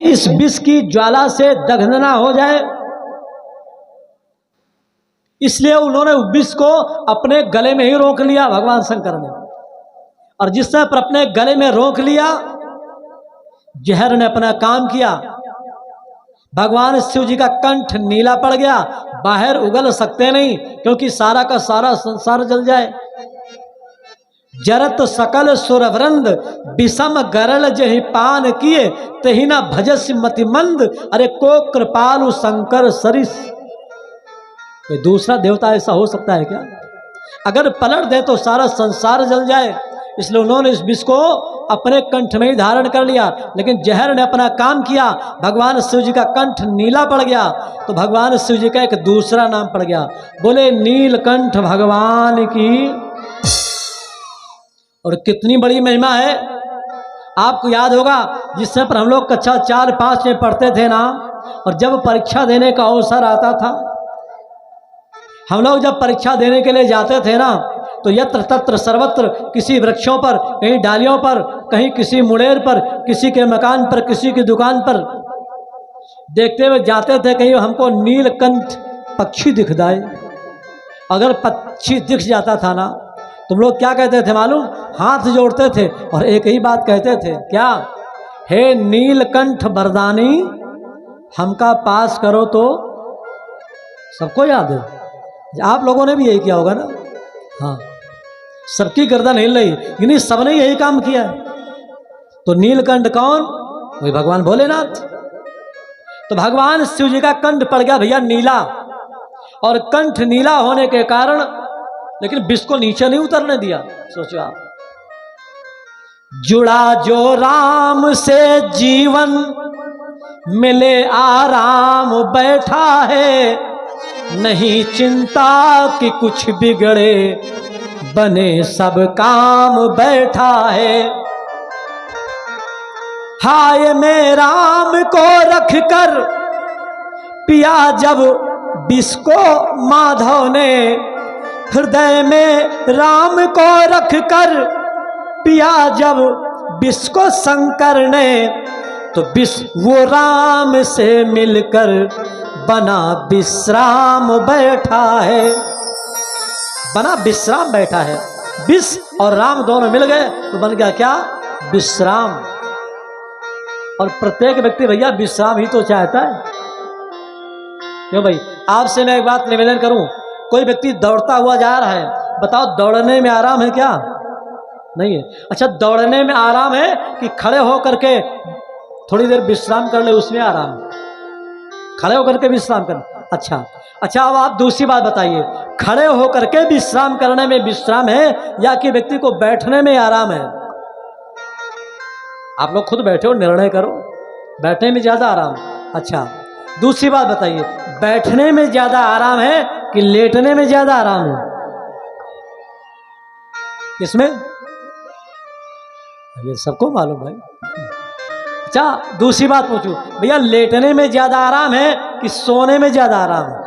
इस विष की ज्वाला से दग्ध ना हो जाए, इसलिए उन्होंने विष को अपने गले में ही रोक लिया भगवान शंकर ने। और जिसने पर अपने गले में रोक लिया, जहर ने अपना काम किया। भगवान शिव जी का कंठ नीला पड़ गया, बाहर उगल सकते नहीं क्योंकि सारा का सारा संसार जल जाए। जरत सकल सुरवृंद विषम गरल जहि पान किए, तहि न भजस मतिमंद, अरे को कृपालु शंकर सरिस। कोई दूसरा देवता ऐसा हो सकता है क्या? अगर पलट दे तो सारा संसार जल जाए, इसलिए उन्होंने इस विष को अपने कंठ में ही धारण कर लिया। लेकिन जहर ने अपना काम किया, भगवान शिव जी का कंठ नीला पड़ गया, तो भगवान शिव जी का एक दूसरा नाम पड़ गया। बोले नीलकंठ भगवान की। और कितनी बड़ी महिमा है, आपको याद होगा जिस समय पर हम लोग कक्षा 4-5 में पढ़ते थे ना, और जब परीक्षा देने का अवसर आता था, हम लोग जब परीक्षा देने के लिए जाते थे ना, तो यत्र तत्र सर्वत्र किसी वृक्षों पर, कहीं डालियों पर, कहीं किसी मुड़ेर पर, किसी के मकान पर, किसी की दुकान पर देखते हुए जाते थे। कहीं हमको नीलकंठ पक्षी दिख जाए। अगर पक्षी दिख जाता था ना, तुम लोग क्या कहते थे मालूम? हाथ जोड़ते थे और एक ही बात कहते थे, क्या? हे नीलकंठ बरदानी, हमका पास करो। तो सबको याद है, आप लोगों ने भी यही किया होगा ना। हाँ, सबकी गर्दन हिल रही, यानी सबने यही काम किया। तो नीलकंठ कौन? वही भगवान भोलेनाथ। तो भगवान शिव जी का कंठ पड़ गया भैया नीला, और कंठ नीला होने के कारण, लेकिन विष को नीचे नहीं उतरने दिया। सोचो आप, जुड़ा जो राम से जीवन मिले आराम बैठा है, नहीं चिंता कि कुछ बिगड़े बने सब काम बैठा है। हाय में राम को रख कर पिया जब विष को माधव ने, हृदय में राम को रख कर पिया जब विष को शंकर ने, तो विष वो राम से मिलकर बना विश्राम बैठा है। बना विश्राम बैठा है। विष और राम दोनों मिल गए तो बन गया क्या? विश्राम। और प्रत्येक व्यक्ति भैया विश्राम ही तो चाहता है। क्यों भाई? आपसे मैं एक बात निवेदन करूं, कोई व्यक्ति दौड़ता हुआ जा रहा है, बताओ दौड़ने में आराम है क्या? नहीं है। अच्छा, दौड़ने में आराम है कि खड़े होकर के थोड़ी देर विश्राम कर ले, उसमें आराम? खड़े होकर के विश्राम कर। अच्छा, अब आप दूसरी बात बताइए, खड़े होकर के विश्राम करने में विश्राम है या कि व्यक्ति को बैठने में आराम है? आप लोग खुद बैठे हो, निर्णय करो, बैठने में ज्यादा आराम। अच्छा, दूसरी बात बताइए, बैठने में ज्यादा आराम है कि लेटने में ज्यादा आराम है? किसमें? ये सबको मालूम भाई। अच्छा, दूसरी बात पूछूं भैया, लेटने में ज्यादा आराम है कि सोने में ज्यादा आराम है?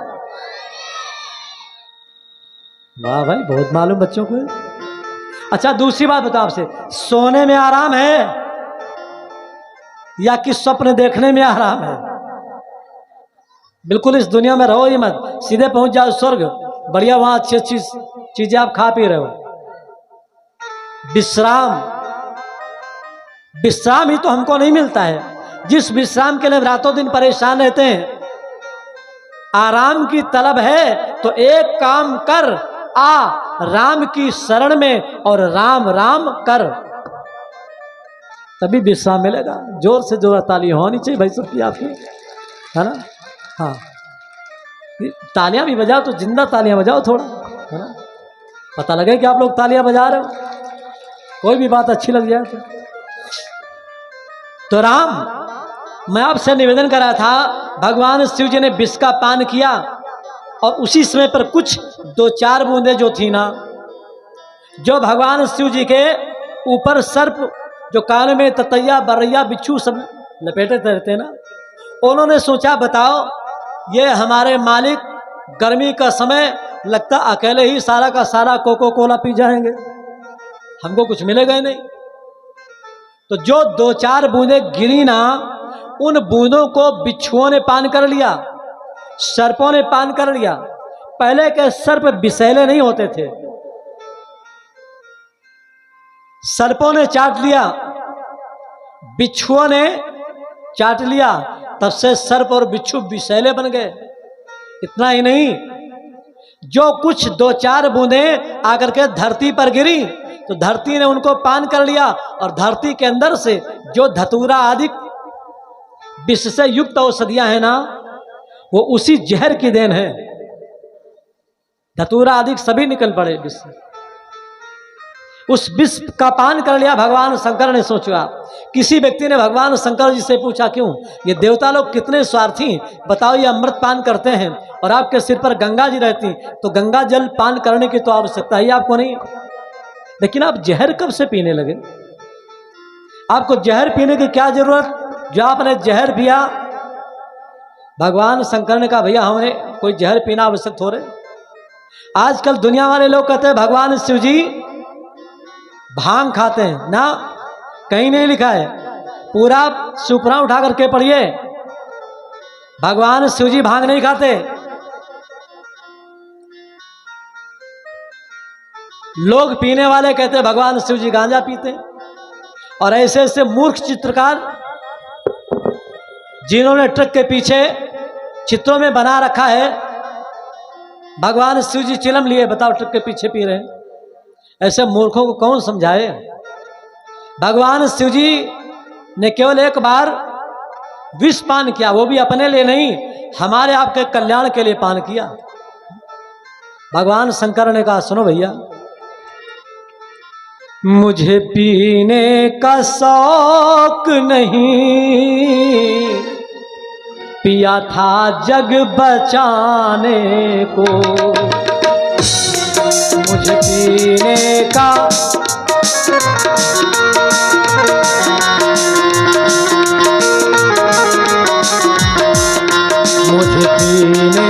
वाह भाई, बहुत मालूम बच्चों को। अच्छा, दूसरी बात बताओ आपसे, सोने में आराम है या कि स्वप्न देखने में आराम है? बिल्कुल इस दुनिया में रहो ही मत, सीधे पहुंच जाओ स्वर्ग, बढ़िया, वहां अच्छी अच्छी चीजें आप खा पी रहे हो। विश्राम ही तो हमको नहीं मिलता है। जिस विश्राम के लिए रातों दिन परेशान रहते हैं, आराम की तलब है तो एक काम कर, आ राम की शरण में और राम राम कर, तभी विश्राम मिलेगा। जोर से जोर ताली होनी चाहिए भाई सबकी, आपकी, है ना? हाँ, तालियां भी बजाओ तो जिंदा तालियां बजाओ थोड़ा, है ना? पता लगे कि आप लोग तालियां बजा रहे हो, कोई भी बात अच्छी लग जाए तो राम, मैं आपसे निवेदन कर रहा था, भगवान शिव जी ने विष का पान किया और उसी समय पर कुछ 2-4 बूंदे जो थी ना, जो भगवान शिव जी के ऊपर सर्प, जो कान में ततैया बरैया बिच्छू सब लपेटे रहते ना, उन्होंने सोचा बताओ ये हमारे मालिक गर्मी का समय लगता अकेले ही सारा का सारा कोको कोला पी जाएंगे, हमको कुछ मिलेगा ही नहीं। तो जो 2-4 बूंदे गिरी ना, उन बूंदों को बिच्छुओं ने पान कर लिया, सर्पों ने पान कर लिया। पहले के सर्प विषैले नहीं होते थे, सर्पों ने चाट लिया, बिच्छुओं ने चाट लिया, तब से सर्प और बिच्छू विषैले बन गए। इतना ही नहीं, जो कुछ 2-4 बूंदें आकर के धरती पर गिरी तो धरती ने उनको पान कर लिया, और धरती के अंदर से जो धतूरा आदि विष से युक्त औषधियां हैं ना, वो उसी जहर की देन है। धतूरा आदि सभी निकल पड़े विष से। उस विष का पान कर लिया भगवान शंकर ने। सोचा, किसी व्यक्ति ने भगवान शंकर जी से पूछा, क्यों ये देवता लोग कितने स्वार्थी, बताओ ये अमृत पान करते हैं और आपके सिर पर गंगा जी रहती, तो गंगा जल पान करने की तो आवश्यकता ही आपको नहीं, लेकिन आप जहर कब से पीने लगे? आपको जहर पीने की क्या जरूरत, जो आपने जहर पिया? भगवान शंकर ने कहा, भैया हमें कोई जहर पीना आवश्यक थोड़े। आजकल दुनिया वाले लोग कहते हैं भगवान शिव जी भांग खाते हैं ना, कहीं नहीं लिखा है। पूरा सुपरा उठा करके पढ़िए, भगवान शिव जी भांग नहीं खाते। लोग पीने वाले कहते हैं भगवान शिव जी गांजा पीते। और ऐसे ऐसे मूर्ख चित्रकार जिन्होंने ट्रक के पीछे चित्रों में बना रखा है भगवान शिव जी चिलम लिए, बताओ ट्रक के पीछे पी रहे हैं। ऐसे मूर्खों को कौन समझाए? भगवान शिव जी ने केवल एक बार विष पान किया, वो भी अपने लिए नहीं, हमारे आपके कल्याण के लिए पान किया। भगवान शंकर ने कहा, सुनो भैया, मुझे पीने का शौक नहीं, पिया था जग बचाने को। मुझे पीने का मुझे पीने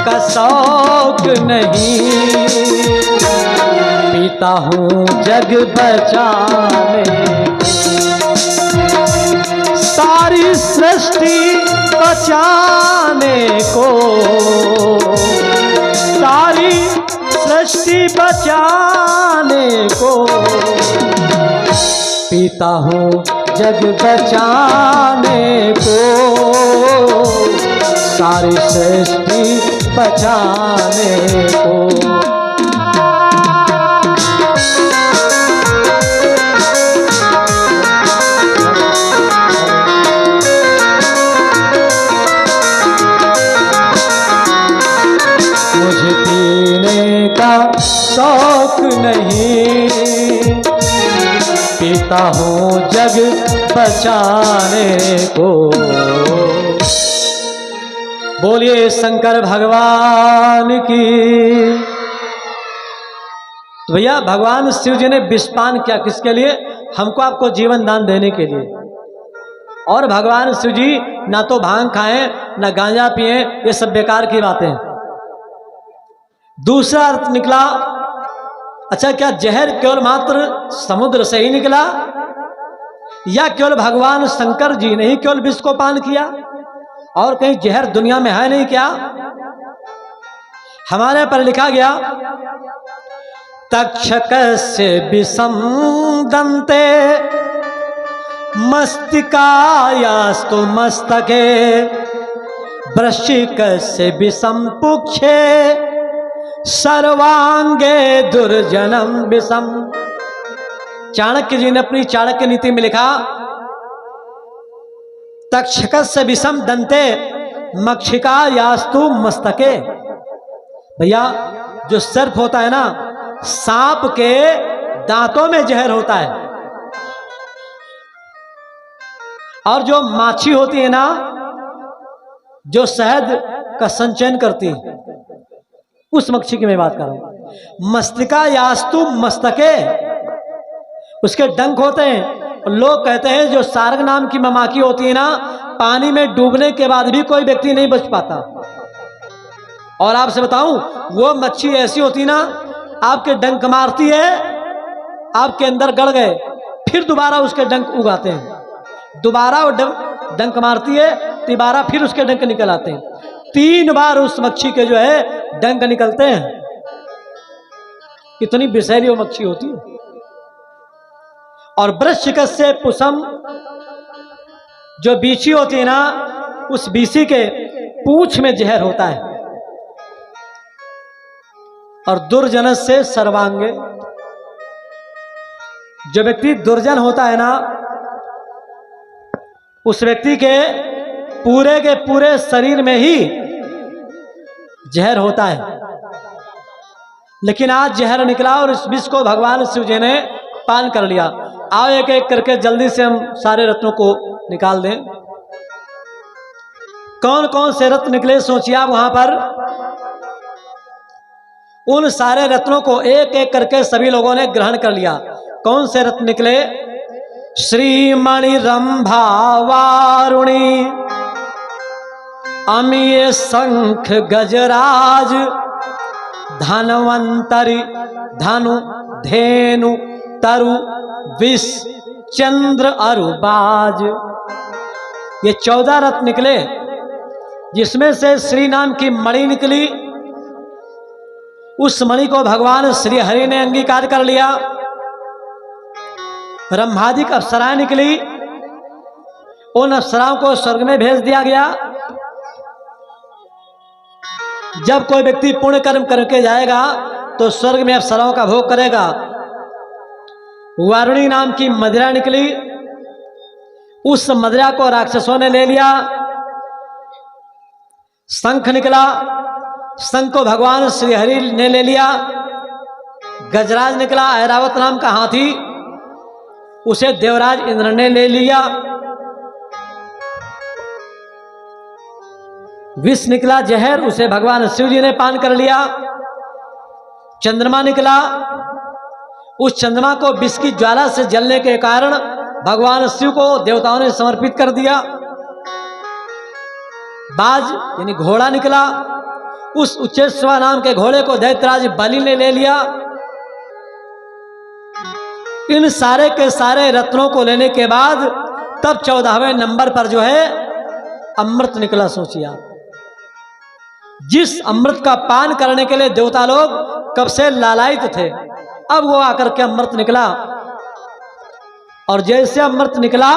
का शौक नहीं, पीता हूँ जग बचाने। सारी सृष्टि बचाने को, सारी सृष्टि बचाने को, पीता हूँ जग बचाने को, सारी सृष्टि बचाने को। मुझे पीने का शौक नहीं, पीता हूँ जग बचाने को। बोलिए शंकर भगवान की। तो भैया भगवान शिव जी ने विषपान किया, किसके लिए? हमको आपको जीवन दान देने के लिए। और भगवान शिव जी ना तो भांग खाएं ना गांजा पिए, ये सब बेकार की बातें। दूसरा अर्थ निकला, अच्छा क्या जहर केवल मात्र समुद्र से ही निकला, या केवल भगवान शंकर जी ने ही केवल विष को पान किया, और कहीं जहर दुनिया में है नहीं क्या? हमारे पर लिखा गया, तक्षकस्य विषं दन्ते मस्तिकायास्तु मस्तके, वृश्चिकस्य विषं पुक्षे सर्वांगे दुर्जनम विषम। चाणक्य जी ने अपनी चाणक्य नीति में लिखा, तक्षकस्य विषम दंते मक्षिका यास्तु मस्तके। भैया जो सर्प होता है ना, सांप के दांतों में जहर होता है, और जो माछी होती है ना, जो शहद का संचयन करती है, उस मच्छी की मैं बात कर रहा हूं। मस्तिका यास्तु मस्तके, उसके डंक होते हैं। लोग कहते हैं जो सारंग नाम की ममाखी होती है ना, पानी में डूबने के बाद भी कोई व्यक्ति नहीं बच पाता। और आपसे बताऊं, वो मच्छी ऐसी होती ना, आपके डंक मारती है, आपके अंदर गड़ गए, फिर दोबारा उसके डंक उगाते हैं, दोबारा वो डंक मारती है, तिबारा फिर उसके डंक निकल आते हैं। 3 बार उस मच्छी के जो है डंक निकलते हैं। इतनी विषैली वो मच्छी होती है। और वृश्चिकस्य पुषम, जो बीची होती है ना, उस बीसी के पूंछ में जहर होता है। और दुर्जन से सर्वांगे, जो व्यक्ति दुर्जन होता है ना, उस व्यक्ति के पूरे शरीर में ही जहर होता है। लेकिन आज जहर निकला और इस विष को भगवान शिव जी ने पान कर लिया। आओ एक एक करके जल्दी से हम सारे रत्नों को निकाल दें। कौन कौन से रत्न निकले सोचिए आप वहां पर। उन सारे रत्नों को एक एक करके सभी लोगों ने ग्रहण कर लिया। कौन से रत्न निकले? श्रीमणि रंभा वारुणी, अमीय शंख गजराज, धनवंतरी धनु धेनु तरु विष चंद्र अरुबाज। ये 14 रत्न निकले, जिसमें से श्री नाम की मणि निकली। उस मणि को भगवान श्री हरि ने अंगीकार कर लिया। ब्रह्मादिक अप्सराएं निकली, उन अप्सराओं को स्वर्ग में भेज दिया गया। जब कोई व्यक्ति पुण्य कर्म करके जाएगा तो स्वर्ग में अप्सराओं का भोग करेगा। वारुणी नाम की मदिरा निकली, उस मदिरा को राक्षसों ने ले लिया। शंख निकला, शंख को भगवान श्री हरि ने ले लिया। गजराज निकला, ऐरावत नाम का हाथी, उसे देवराज इंद्र ने ले लिया। विष निकला जहर, उसे भगवान शिव जी ने पान कर लिया। चंद्रमा निकला, उस चंद्रमा को विष की ज्वाला से जलने के कारण भगवान शिव को देवताओं ने समर्पित कर दिया। बाज यानी घोड़ा निकला, उस उच्चेश्वर नाम के घोड़े को दैत्यराज बलि ने ले लिया। इन सारे के सारे रत्नों को लेने के बाद तब 14वें नंबर पर जो है अमृत निकला। सोचिए आप, जिस अमृत का पान करने के लिए देवता लोग कब से लालायित थे, अब वो आकर के अमृत निकला। और जैसे अमृत निकला,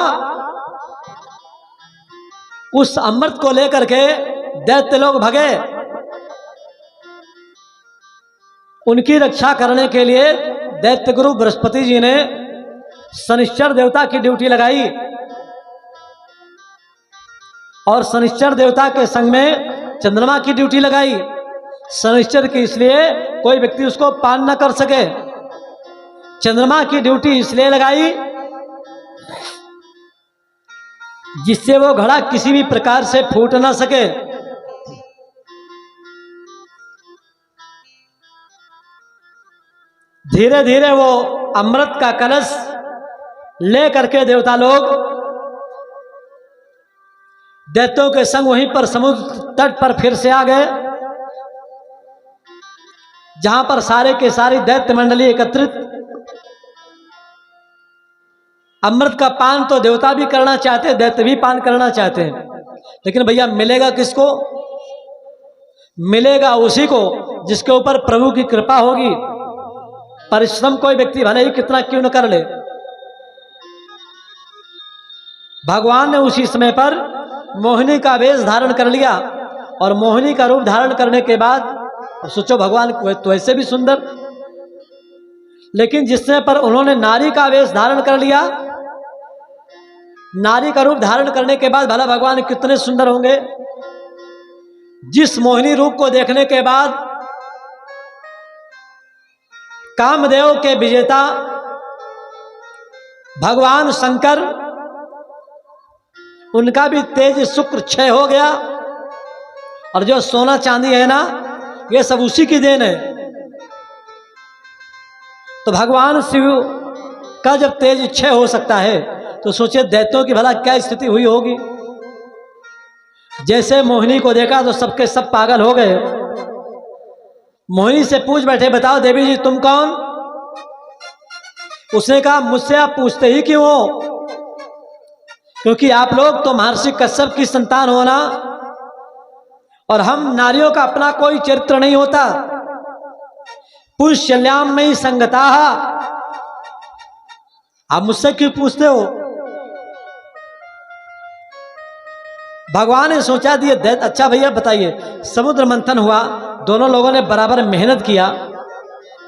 उस अमृत को लेकर के दैत्य लोग भगे। उनकी रक्षा करने के लिए दैत्य गुरु बृहस्पति जी ने शनिश्चर देवता की ड्यूटी लगाई। और शनिश्चर देवता के संग में चंद्रमा की ड्यूटी लगाई। शनिश्चर की इसलिए कोई व्यक्ति उसको पान न कर सके। चंद्रमा की ड्यूटी इसलिए लगाई जिससे वो घड़ा किसी भी प्रकार से फूट ना सके। धीरे धीरे वो अमृत का कलश ले करके देवता लोग दैत्यों के संग वहीं पर समुद्र तट पर फिर से आ गए, जहां पर सारे के सारी दैत्य मंडली एकत्रित। अमृत का पान तो देवता भी करना चाहते हैं, दैत्य भी पान करना चाहते हैं, लेकिन भैया मिलेगा किसको? मिलेगा उसी को जिसके ऊपर प्रभु की कृपा होगी। परिश्रम कोई व्यक्ति भले ही कितना क्यों न कर ले, भगवान ने उसी समय पर मोहिनी का वेश धारण कर लिया। और मोहिनी का रूप धारण करने के बाद सोचो, भगवान तो ऐसे भी सुंदर, लेकिन जिस समय पर उन्होंने नारी का वेश धारण कर लिया, नारी का रूप धारण करने के बाद भला भगवान कितने सुंदर होंगे। जिस मोहिनी रूप को देखने के बाद कामदेव के विजेता भगवान शंकर, उनका भी तेज शुक्र क्षय हो गया। और जो सोना चांदी है ना, ये सब उसी की देन है। तो भगवान शिव का जब तेज क्षय हो सकता है, तो सोचिए दैत्यों की भला क्या स्थिति हुई होगी। जैसे मोहिनी को देखा तो सबके सब पागल हो गए। मोहिनी से पूछ बैठे, बताओ देवी जी तुम कौन? उसने कहा, मुझसे आप पूछते ही क्यों हो? क्योंकि आप लोग तो महर्षि कश्यप की संतान हो ना, और हम नारियों का अपना कोई चरित्र नहीं होता। पुष्यल्याम में ही संगता। आप मुझसे क्यों पूछते हो? भगवान ने सोचा दिए दैत्य। अच्छा भैया बताइए, समुद्र मंथन हुआ, दोनों लोगों ने बराबर मेहनत किया,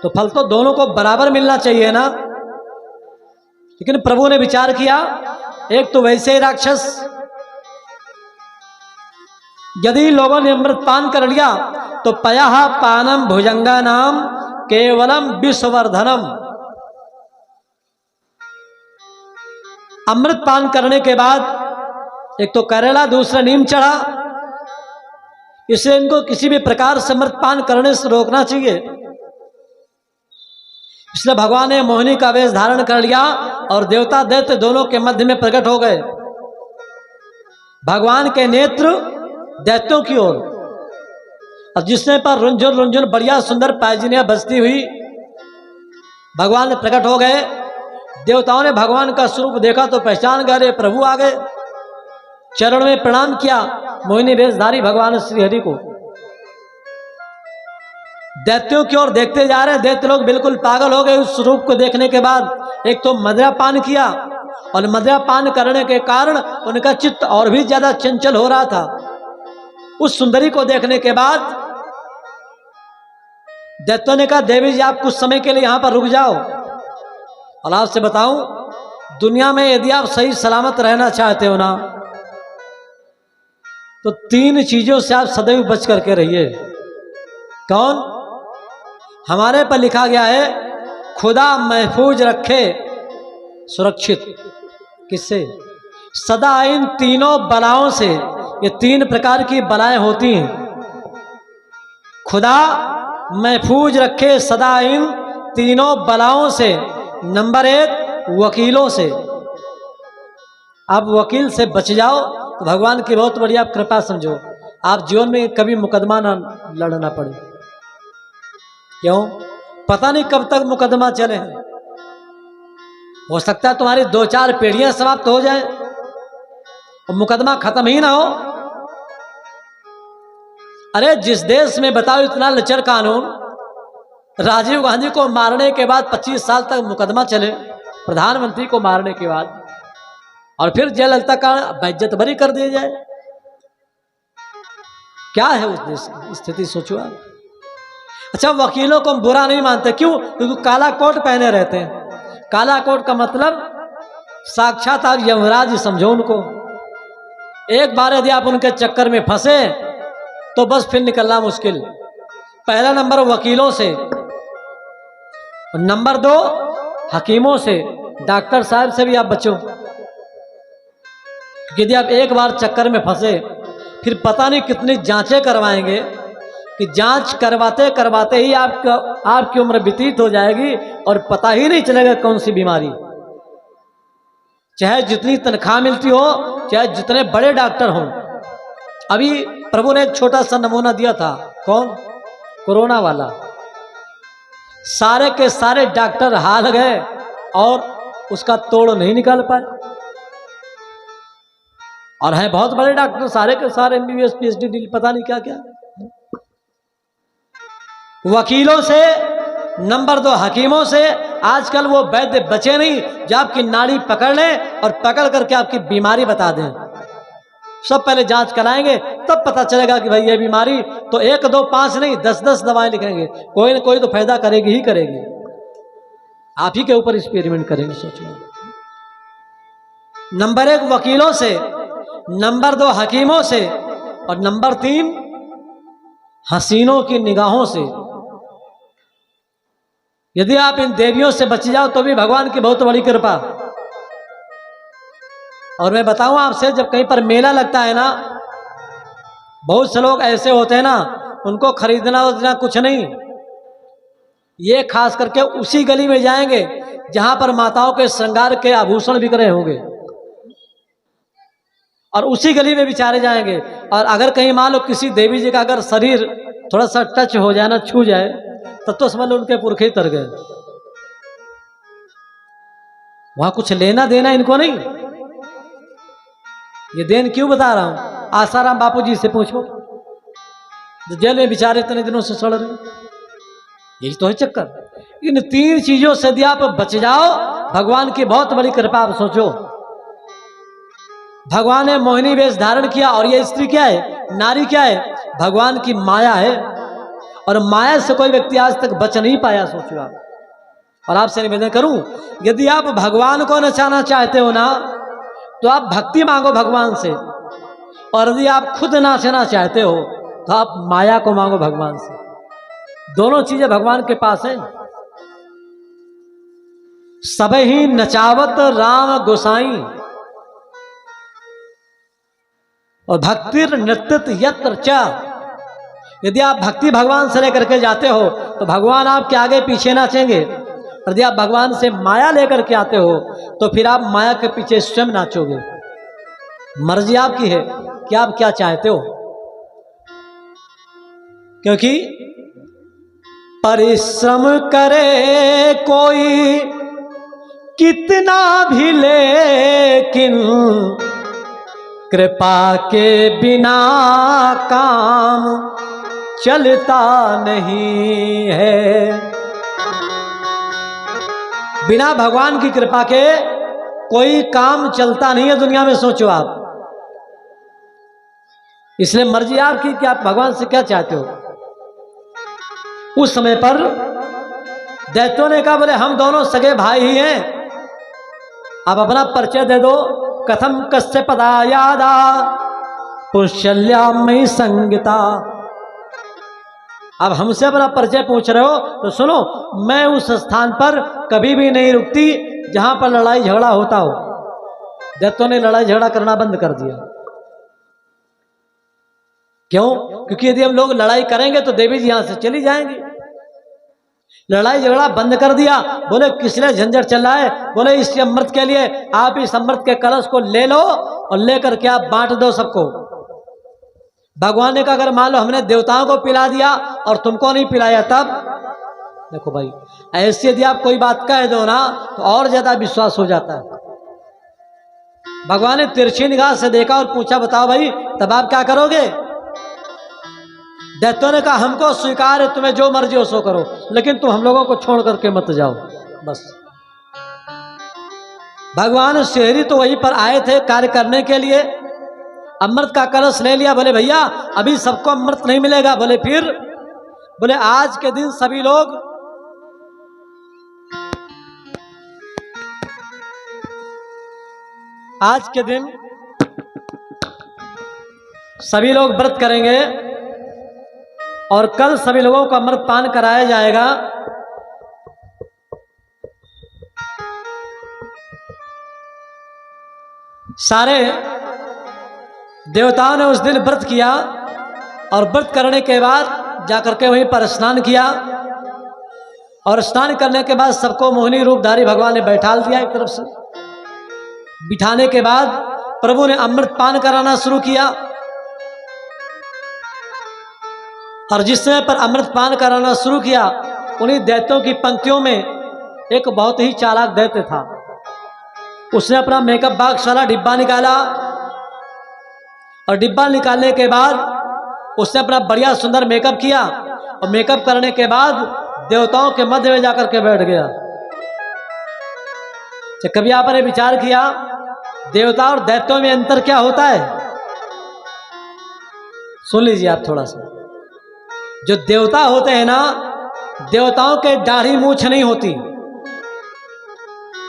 तो फल तो दोनों को बराबर मिलना चाहिए ना। लेकिन प्रभु ने विचार किया, एक तो वैसे ही राक्षस, यदि लोगों ने अमृत पान कर लिया तो पयः पानम भुजंगा नाम केवलम विश्ववर्धनम। अमृत पान करने के बाद एक तो करेला, दूसरा नीम चढ़ा, इसलिए इनको किसी भी प्रकार से अमृत पान करने से रोकना चाहिए। इसलिए भगवान ने मोहिनी का वेश धारण कर लिया और देवता दैत्य दोनों के मध्य में प्रकट हो गए। भगवान के नेत्र दैत्यों की ओर, और जिसने पर रुंझुन रुंझुन बढ़िया सुंदर पायजनियां बजती हुई भगवान ने प्रकट हो गए। देवताओं ने भगवान का स्वरूप देखा तो पहचान गए, प्रभु आ गए। चरण में प्रणाम किया मोहिनी वेशधारी भगवान श्री हरि को। दैत्यों की ओर देखते जा रहे हैं। दैत्य लोग बिल्कुल पागल हो गए उस स्वरूप को देखने के बाद। एक तो मदिरा पान किया, और मदिरा पान करने के कारण उनका चित्त और भी ज्यादा चंचल हो रहा था। उस सुंदरी को देखने के बाद दैत्यों ने कहा, देवी जी आप कुछ समय के लिए यहां पर रुक जाओ। और आपसे बताऊं, दुनिया में यदि आप सही सलामत रहना चाहते हो ना, तो 3 चीजों से आप सदैव बच करके रहिए। कौन? हमारे पर लिखा गया है, खुदा महफूज रखे सुरक्षित। किससे? सदा इन तीनों बलाओं से। ये 3 प्रकार की बलाएं होती हैं। खुदा महफूज रखे सदा इन तीनों बलाओं से। नंबर 1, वकीलों से। आप वकील से बच जाओ तो भगवान की बहुत बड़ी आप कृपा समझो, आप जीवन में कभी मुकदमा ना लड़ना पड़े। क्यों? पता नहीं कब तक मुकदमा चले। हो सकता है तुम्हारी 2-4 पीढ़ियां समाप्त हो जाए और मुकदमा खत्म ही ना हो। अरे जिस देश में बताओ इतना लचर कानून, राजीव गांधी को मारने के बाद 25 साल तक मुकदमा चले, प्रधानमंत्री को मारने के बाद, और फिर जयललिता का बेइज्जत बरी कर दिया जाए। क्या है उस देश की स्थिति, सोचो आप। अच्छा, वकीलों को हम बुरा नहीं मानते, क्यों? क्योंकि काला कोट पहने रहते हैं। काला कोट का मतलब साक्षात आप यमराज समझो उनको। एक बार यदि आप उनके चक्कर में फंसे तो बस फिर निकलना मुश्किल। पहला नंबर वकीलों से, नंबर 2 हकीमों से। डॉक्टर साहब से भी आप बचो। यदि आप एक बार चक्कर में फंसे, फिर पता नहीं कितनी जांचें करवाएंगे कि जांच करवाते करवाते ही आपकी उम्र व्यतीत हो जाएगी और पता ही नहीं चलेगा कौन सी बीमारी। चाहे जितनी तनख्वाह मिलती हो, चाहे जितने बड़े डॉक्टर हों। अभी प्रभु ने एक छोटा सा नमूना दिया था। कौन? कोरोना वाला। सारे के सारे डॉक्टर हार गए और उसका तोड़ नहीं निकाल पाए। और हैं बहुत बड़े डॉक्टर, सारे के सारे MBBS PhD पता नहीं क्या क्या। वकीलों से, नंबर 2 हकीमों से। आजकल वो वैद्य बचे नहीं जो आपकी नाड़ी पकड़ लें और पकड़ करके आपकी बीमारी बता दें। सब पहले जांच कराएंगे, तब पता चलेगा कि भाई ये बीमारी, तो 1, 2, 5 नहीं 10-10 दवाएं लिखेंगे। कोई ना कोई तो फायदा करेगी ही करेगी। आप ही के ऊपर एक्सपेरिमेंट करेंगे, सोचो। नंबर 1 वकीलों से, नंबर 2 हकीमों से, और नंबर 3 हसीनों की निगाहों से। यदि आप इन देवियों से बच जाओ तो भी भगवान की बहुत बड़ी कृपा। और मैं बताऊं आपसे, जब कहीं पर मेला लगता है ना, बहुत से लोग ऐसे होते हैं ना, उनको खरीदना उतना कुछ नहीं। ये खास करके उसी गली में जाएंगे जहां पर माताओं के श्रृंगार के आभूषण बिक रहे होंगे, और उसी गली में बेचारे जाएंगे। और अगर कहीं मान लो किसी देवी जी का अगर शरीर थोड़ा सा टच हो जाए ना, छू जाए, तब तो समझ लो उनके पुरखे तर गए। वहां कुछ लेना देना इनको नहीं। ये देन क्यों बता रहा हूं? आसाराम बापू जी से पूछो, जो जेल में बेचारे इतने दिनों से सड़ रहे, यही तो है चक्कर। इन 3 चीजों से यदि आप बच जाओ, भगवान की बहुत बड़ी कृपा। आप सोचो, भगवान ने मोहिनी वेश धारण किया, और ये स्त्री क्या है, नारी क्या है, भगवान की माया है। और माया से कोई व्यक्ति आज तक बच नहीं पाया, सोचो आप। और आपसे निवेदन करूं, यदि आप भगवान को नचाना चाहते हो ना, तो आप भक्ति मांगो भगवान से। और यदि आप खुद नाचना चाहते हो, तो आप माया को मांगो भगवान से। दोनों चीजें भगवान के पास हैं। सब ही नचावत राम गोसाई, और भक्ति नृत्य यत्र च। यदि आप भक्ति भगवान से लेकर के जाते हो, तो भगवान आपके आगे पीछे नाचेंगे। यदि आप भगवान से माया लेकर के आते हो, तो फिर आप माया के पीछे स्वयं नाचोगे। मर्जी आपकी है कि आप क्या चाहते हो। क्योंकि परिश्रम करे कोई कितना भी, लेकिन कृपा के बिना काम चलता नहीं है। बिना भगवान की कृपा के कोई काम चलता नहीं है दुनिया में, सोचो आप। इसलिए मर्जी आपकी कि आप भगवान से क्या चाहते हो। उस समय पर दैत्यों ने कहा, बोले हम दोनों सगे भाई ही हैं, आप अपना परिचय दे दो। कथम कस्य पदा यादा पुष्यल्यामयी संगीता। अब हमसे अपना परिचय पूछ रहे हो, तो सुनो, मैं उस स्थान पर कभी भी नहीं रुकती जहां पर लड़ाई झगड़ा होता हो। दैत्यों ने लड़ाई झगड़ा करना बंद कर दिया। क्यों? क्योंकि यदि हम लोग लड़ाई करेंगे तो देवी जी यहां से चली जाएंगी। लड़ाई झगड़ा बंद कर दिया। बोले किस लिए झंझट चल रहा है? बोले इस अमृत के लिए। आप इस अमृत के कलश को ले लो और लेकर के आप बांट दो सबको। भगवान ने कहा, अगर मान लो हमने देवताओं को पिला दिया और तुमको नहीं पिलाया, तब देखो भाई, ऐसी यदि आप कोई बात कह दो ना, तो और ज्यादा विश्वास हो जाता है। भगवान ने तिरछी निगाह से देखा और पूछा, बताओ भाई, तब आप क्या करोगे? दैत्यों ने कहा, हमको स्वीकार है, तुम्हें जो मर्जी हो सो करो, लेकिन तुम हम लोगों को छोड़ करके मत जाओ, बस। भगवान श्रीहरि तो वहीं पर आए थे कार्य करने के लिए। अमृत का कलश ले लिया। बोले भैया, अभी सबको अमृत नहीं मिलेगा। बोले फिर? बोले आज के दिन सभी लोग व्रत करेंगे और कल सभी लोगों को अमृत पान कराया जाएगा। सारे देवताओं ने उस दिन व्रत किया और व्रत करने के बाद जाकर के वहीं पर स्नान किया। और स्नान करने के बाद सबको मोहिनी रूपधारी भगवान ने बैठा दिया एक तरफ से। बिठाने के बाद प्रभु ने अमृत पान कराना शुरू किया। और जिस समय पर अमृत पान कराना शुरू किया, उन्हीं दैत्यों की पंक्तियों में एक बहुत ही चालाक दैत्य था। उसने अपना मेकअप बॉक्स वाला डिब्बा निकाला और डिब्बा निकालने के बाद उसने अपना बढ़िया सुंदर मेकअप किया। और मेकअप करने के बाद देवताओं के मध्य में जाकर के बैठ गया। तो कभी आपने विचार किया देवता और दैत्यों में अंतर क्या होता है? सुन लीजिए आप थोड़ा सा। जो देवता होते हैं ना, देवताओं के दाढ़ी मूछ नहीं होती,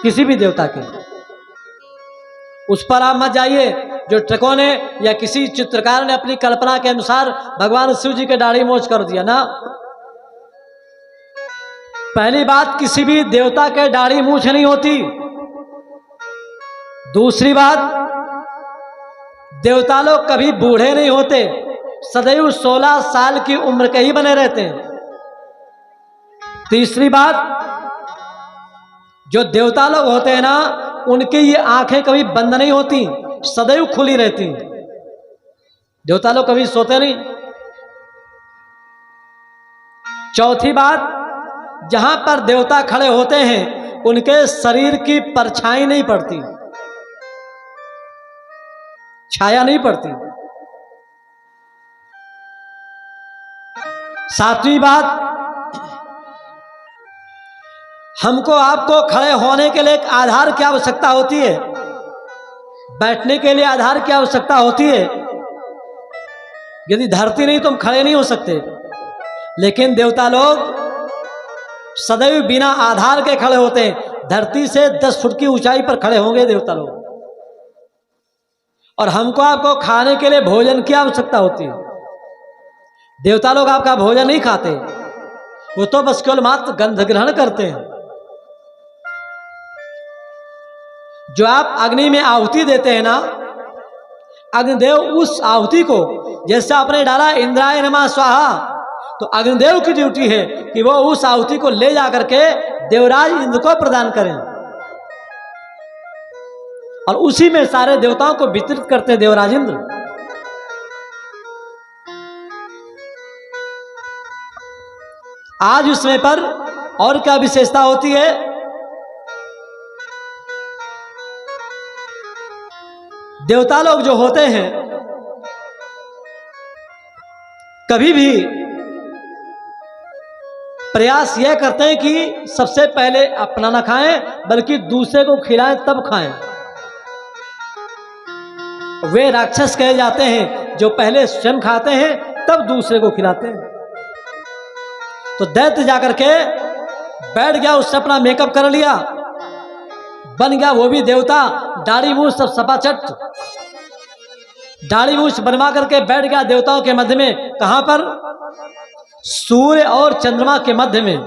किसी भी देवता के। उस पर आप मत जाइए। जो ट्रकों ने या किसी चित्रकार ने अपनी कल्पना के अनुसार भगवान शिव जी के दाढ़ी मूछ कर दिया ना। पहली बात, किसी भी देवता के दाढ़ी मूछ नहीं होती। दूसरी बात, देवता लोग कभी बूढ़े नहीं होते, सदैव 16 साल की उम्र के ही बने रहते हैं। तीसरी बात, जो देवता लोग होते हैं ना, उनकी ये आंखें कभी बंद नहीं होती, सदैव खुली रहती। देवता लोग कभी सोते नहीं। चौथी बात, जहां पर देवता खड़े होते हैं उनके शरीर की परछाई नहीं पड़ती। छाया नहीं पड़ती। सातवीं बात, हमको आपको खड़े होने के लिए एक आधार की आवश्यकता होती है, बैठने के लिए आधार की आवश्यकता होती है। यदि धरती नहीं तो हम खड़े नहीं हो सकते। लेकिन देवता लोग सदैव बिना आधार के खड़े होते हैं। धरती से 10 फुट की ऊंचाई पर खड़े होंगे देवता लोग। और हमको आपको खाने के लिए भोजन की आवश्यकता होती है। देवता लोग आपका भोजन नहीं खाते, वो तो बस केवल मात्र गंध ग्रहण करते हैं। जो आप अग्नि में आहुति देते हैं ना, अग्निदेव उस आहुति को जैसे आपने डाला इंद्राय नमः स्वाहा, तो अग्निदेव की ड्यूटी है कि वो उस आहुति को ले जाकर के देवराज इंद्र को प्रदान करें और उसी में सारे देवताओं को वितरित करते हैं देवराज इंद्र। आज उस समय पर और क्या विशेषता होती है, देवता लोग जो होते हैं कभी भी प्रयास यह करते हैं कि सबसे पहले अपना ना खाएं बल्कि दूसरे को खिलाएं तब खाएं। वे राक्षस कहे जाते हैं जो पहले स्वयं खाते हैं तब दूसरे को खिलाते हैं। तो दैत्य जाकर के बैठ गया, उसने अपना मेकअप कर लिया, बन गया वो भी देवता, दाढ़ी मूछ सब सपाचट, दाढ़ी मूछ बनवा करके बैठ गया देवताओं के मध्य में। कहां पर? सूर्य और चंद्रमा के मध्य में।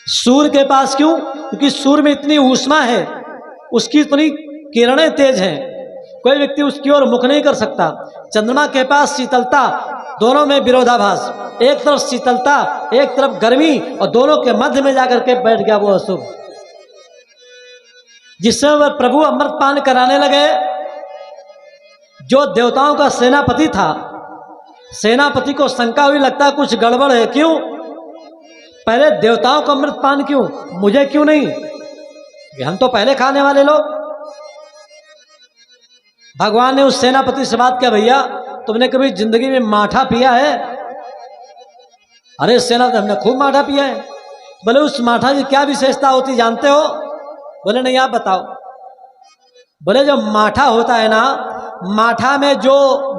सूर्य के पास क्यों? क्योंकि सूर्य में इतनी ऊष्मा है, उसकी इतनी किरणें तेज हैं, कोई व्यक्ति उसकी ओर मुख नहीं कर सकता। चंद्रमा के पास शीतलता, दोनों में विरोधाभास, एक तरफ शीतलता एक तरफ गर्मी, और दोनों के मध्य में जाकर के बैठ गया वो अशुभ। जिससे वह प्रभु अमृत पान कराने लगे। जो देवताओं का सेनापति था, सेनापति को शंका हुई, लगता है कुछ गड़बड़ है। क्यों? पहले देवताओं को अमृत पान क्यों, मुझे क्यों नहीं? हम तो पहले खाने वाले लोग। भगवान ने उस सेनापति से बात किया, भैया तुमने कभी जिंदगी में माठा पिया है? अरे सेनापति, हमने खूब माठा पिया है। बोले उस माठा की क्या विशेषता होती जानते हो? बोले नहीं, आप बताओ। बोले जो माठा होता है ना, माठा में जो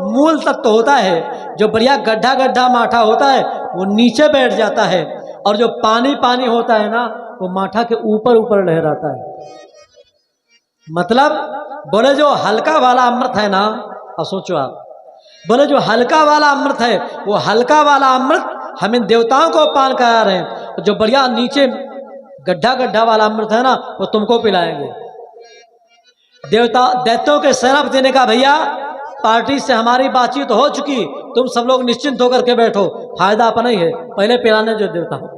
मूल तत्व होता है, जो बढ़िया गड्ढा गड्ढा माठा होता है वो नीचे बैठ जाता है, और जो पानी पानी होता है ना वो माठा के ऊपर ऊपर लहराता है। मतलब बोले जो हल्का वाला अमृत है ना, अब सोचो आप, बोले जो हल्का वाला अमृत है, वो हल्का वाला अमृत हम इन देवताओं को पान करा रहे हैं। जो बढ़िया नीचे गड्ढा गड्ढा वाला अमृत है ना वो तुमको पिलाएंगे। देवता दैत्यों के सेनापति ने कहा, भैया पार्टी से हमारी बातचीत हो चुकी, तुम सब लोग निश्चिंत होकर के बैठो, फायदा अपना ही है, पहले पिलाने जो देवता हो।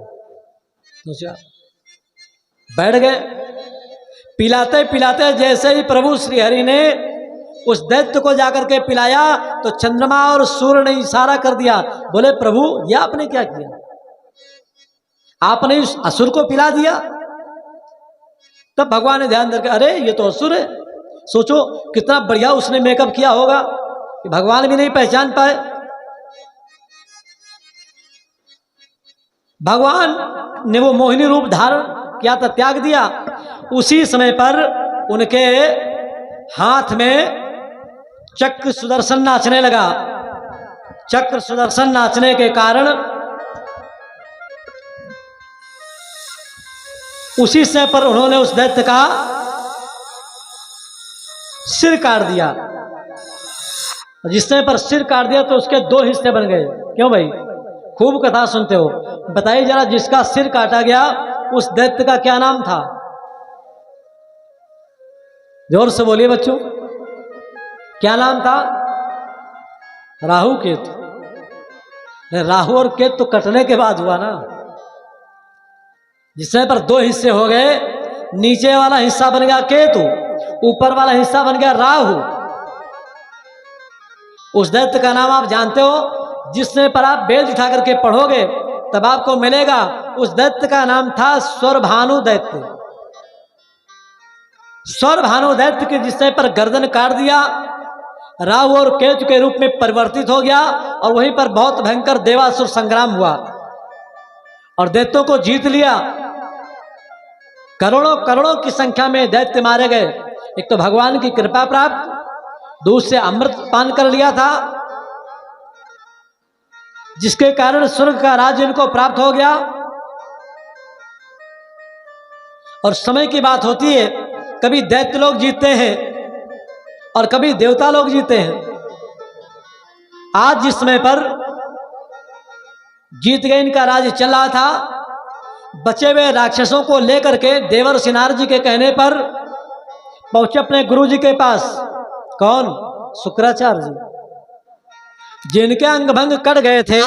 बैठ गए। पिलाते पिलाते जैसे ही प्रभु श्रीहरि ने उस दैत्य को जाकर के पिलाया तो चंद्रमा और सूर्य ने इशारा कर दिया, बोले प्रभु यह आपने क्या किया? आपने उस असुर को पिला दिया। तब भगवान ने ध्यान करके, अरे ये तो असुर है। सोचो कितना बढ़िया उसने मेकअप किया होगा कि भगवान भी नहीं पहचान पाए। भगवान ने वो मोहिनी रूप धारण किया था, त्याग दिया। उसी समय पर उनके हाथ में चक्र सुदर्शन नाचने लगा। चक्र सुदर्शन नाचने के कारण उसी समय पर उन्होंने उस दैत्य का सिर काट दिया। जिस समय पर सिर काट दिया तो उसके 2 हिस्से बन गए। क्यों भाई, खूब कथा सुनते हो, बताइए जरा, जिसका सिर काटा गया उस दैत्य का क्या नाम था? जोर से बोलिए बच्चों, क्या नाम था? राहु केतु। राहु और केतु तो कटने के बाद हुआ ना। जिस समय पर 2 हिस्से हो गए, नीचे वाला हिस्सा बन गया केतु, ऊपर वाला हिस्सा बन गया राहु। उस दैत्य का नाम आप जानते हो, जिस समय पर आप बेल उठा करके पढ़ोगे तब आपको मिलेगा। उस दैत्य का नाम था स्वरभानु दैत्य। सौर भानु दैत्य के जिससे पर गर्दन काट दिया, राहु और केतु के रूप में परिवर्तित हो गया और वहीं पर बहुत भयंकर देवासुर संग्राम हुआ और दैत्यों को जीत लिया। करोड़ों करोड़ों की संख्या में दैत्य मारे गए। एक तो भगवान की कृपा प्राप्त, दूध से अमृत पान कर लिया था, जिसके कारण स्वर्ग का राज्य इनको प्राप्त हो गया। और समय की बात होती है, कभी दैत्य लोग जीतते हैं और कभी देवता लोग जीते हैं। आज जिस समय पर जीत गए इनका राज्य चल रहा था, बचे हुए राक्षसों को लेकर के देवर्षि नारद जी के कहने पर पहुंचे अपने गुरु जी के पास। कौन? शुक्राचार्य जी, जिनके अंग भंग कट गए थे,